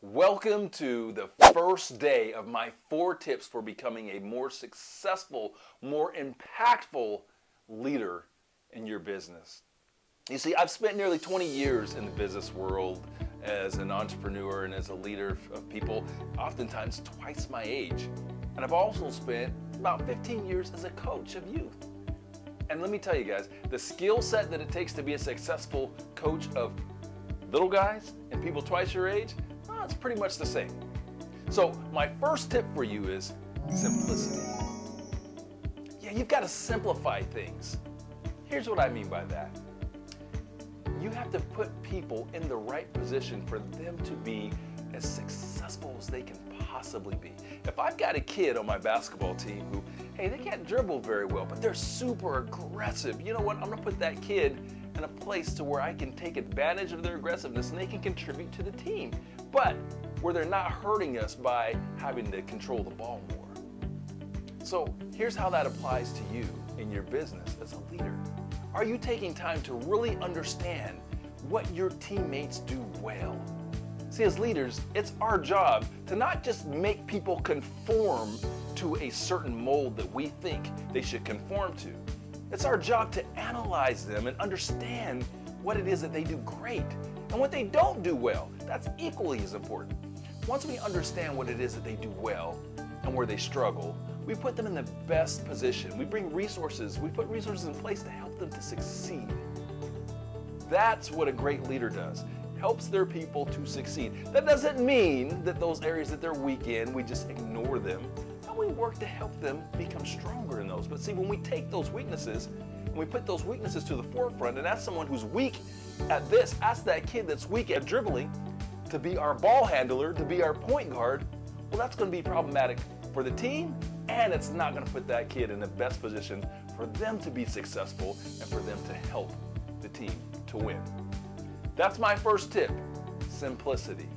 Welcome to the first day of my 4 tips for becoming a more successful, more impactful leader in your business. You see, I've spent nearly 20 years in the business world as an entrepreneur and as a leader of people, oftentimes twice my age. And I've also spent about 15 years as a coach of youth. And let me tell you guys, the skill set that it takes to be a successful coach of little guys and people twice your age, it's pretty much the same. So my first tip for you is simplicity. Yeah, you've got to simplify things. Here's what I mean by that. You have to put people in the right position for them to be as successful as they can possibly be. If I've got a kid on my basketball team who, hey, they can't dribble very well, but they're super aggressive, you know what? I'm going to put that kid in a place to where I can take advantage of their aggressiveness and they can contribute to the team, but where they're not hurting us by having to control the ball more. So here's how that applies to you in your business as a leader. Are you taking time to really understand what your teammates do well? See, as leaders, it's our job to not just make people conform to a certain mold that we think they should conform to. It's our job to analyze them and understand what it is that they do great and what they don't do well. That's equally as important. Once we understand what it is that they do well and where they struggle, we put them in the best position. We bring resources, we put resources in place to help them to succeed. That's what a great leader does. Helps their people to succeed. That doesn't mean that those areas that they're weak in, we just ignore them. And we work to help them become stronger in those. But see, when we take those weaknesses and we put those weaknesses to the forefront and ask someone who's weak at this, ask that kid that's weak at dribbling to be our ball handler, to be our point guard, well, that's going to be problematic for the team, and it's not going to put that kid in the best position for them to be successful and for them to help the team to win. That's my first tip, simplicity.